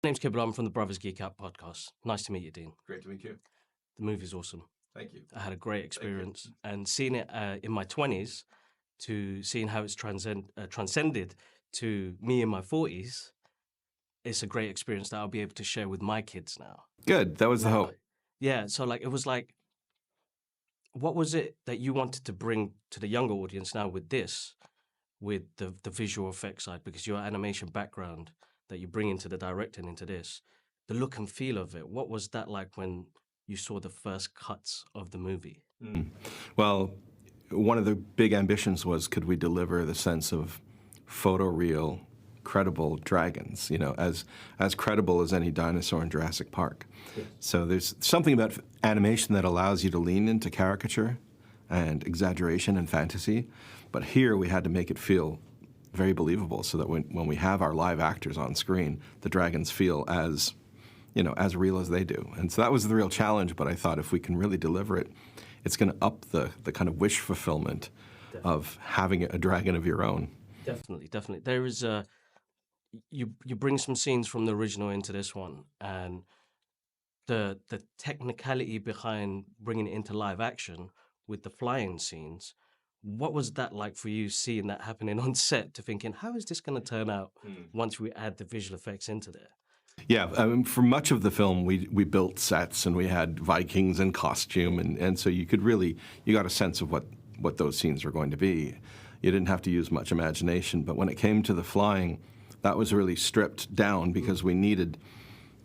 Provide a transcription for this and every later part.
My name's Kibble. I'm from the Brothers Geek Out podcast. Nice to meet you, Dean. Great to meet you. The movie's awesome. Thank you. I had a great experience, and seeing it in my 20s to seeing how it's transcended to me in my 40s, it's a great experience that I'll be able to share with my kids now. Good. That was the hope. Yeah, so like it was like, what was it that you wanted to bring to the younger audience now with this, with the visual effects side, because your animation background that you bring into the directing into this, the look and feel of it, what was that like when you saw the first cuts of the movie? Well, one of the big ambitions was, could we deliver the sense of photoreal, credible dragons, as credible as any dinosaur in Jurassic Park. Yes. So there's something about animation that allows you to lean into caricature and exaggeration and fantasy, but here we had to make it feel very believable so that when we have our live actors on screen, the dragons feel as real as they do. And so that was the real challenge, but I thought if we can really deliver it, it's going to up the kind of wish fulfillment of having a dragon of your own. Definitely. There is you bring some scenes from the original into this one, and the technicality behind bringing it into live action with the flying scenes. What was that like for you, seeing that happening on set, to thinking, how is this going to turn out once we add the visual effects into there? Yeah, for much of the film, we built sets and we had Vikings in costume, and so you got a sense of what those scenes were going to be. You didn't have to use much imagination, but when it came to the flying, that was really stripped down because we needed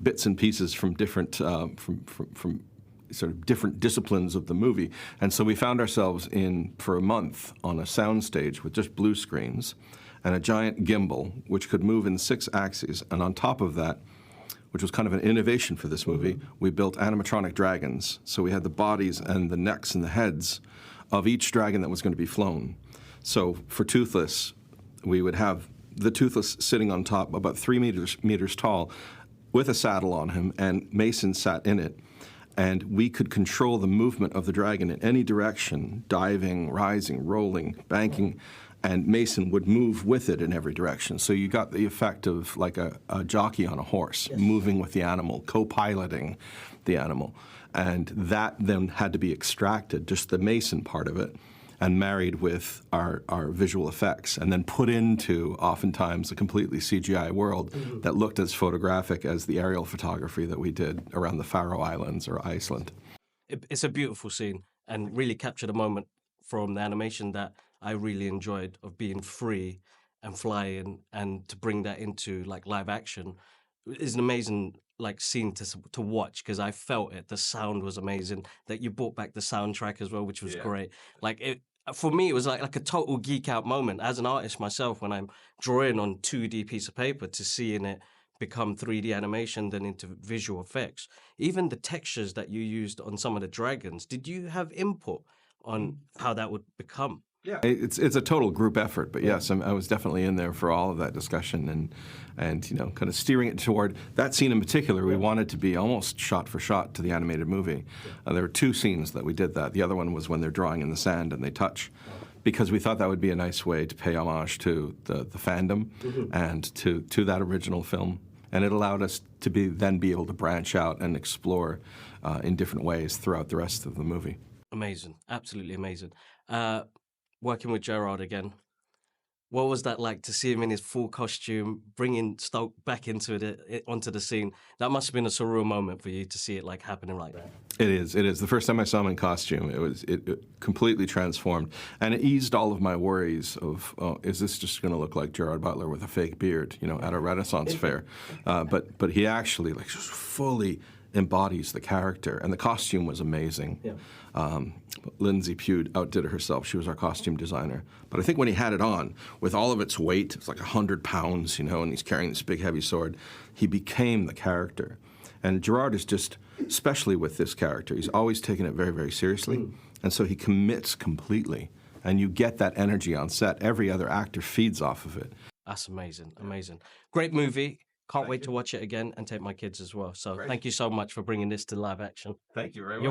bits and pieces from different from sort of different disciplines of the movie. And so we found ourselves for a month on a soundstage with just blue screens and a giant gimbal, which could move in 6 axes. And on top of that, which was kind of an innovation for this movie, we built animatronic dragons. So we had the bodies and the necks and the heads of each dragon that was going to be flown. So for Toothless, we would have the Toothless sitting on top, about 3 meters tall, with a saddle on him, and Mason sat in it. And we could control the movement of the dragon in any direction, diving, rising, rolling, banking, and Mason would move with it in every direction. So you got the effect of like a jockey on a horse, yes, moving with the animal, co-piloting the animal. And that then had to be extracted, just the Mason part of it, and married with our visual effects, and then put into, oftentimes, a completely CGI world that looked as photographic as the aerial photography that we did around the Faroe Islands or Iceland. It's a beautiful scene and really captured a moment from the animation that I really enjoyed, of being free and flying, and to bring that into like live action is an amazing like scene to watch, because I felt it. The sound was amazing. That you brought back the soundtrack as well, which was great. Like it for me, it was like a total geek out moment as an artist myself when I'm drawing on 2D piece of paper to seeing it become 3D animation, then into visual effects. Even the textures that you used on some of the dragons. Did you have input on how that would become? Yeah, it's a total group effort, but yes, I was definitely in there for all of that discussion and kind of steering it toward that scene in particular. We wanted to be almost shot for shot to the animated movie. There were 2 scenes that we did that. The other one was when they're drawing in the sand and they touch, because we thought that would be a nice way to pay homage to the fandom and to that original film. And it allowed us to then be able to branch out and explore in different ways throughout the rest of the movie. Amazing, absolutely amazing. Working with Gerard again, what was that like to see him in his full costume, bringing Stoke back onto the scene? That must have been a surreal moment for you to see it like happening like that. It is. The first time I saw him in costume, it completely transformed, and it eased all of my worries of, is this just going to look like Gerard Butler with a fake beard, at a Renaissance fair? But he actually like just fully embodies the character, and the costume was amazing. Yeah. Lindsay Pugh outdid herself. She was our costume designer. But I think when he had it on, with all of its weight, it's like 100 pounds, and he's carrying this big heavy sword, he became the character. And Gerard is just, especially with this character, he's always taken it very, very seriously, and so he commits completely. And you get that energy on set. Every other actor feeds off of it. That's amazing, amazing. Great movie. Can't wait to watch it again and take my kids as well. So thank you so much for bringing this to live action. Thank you very much.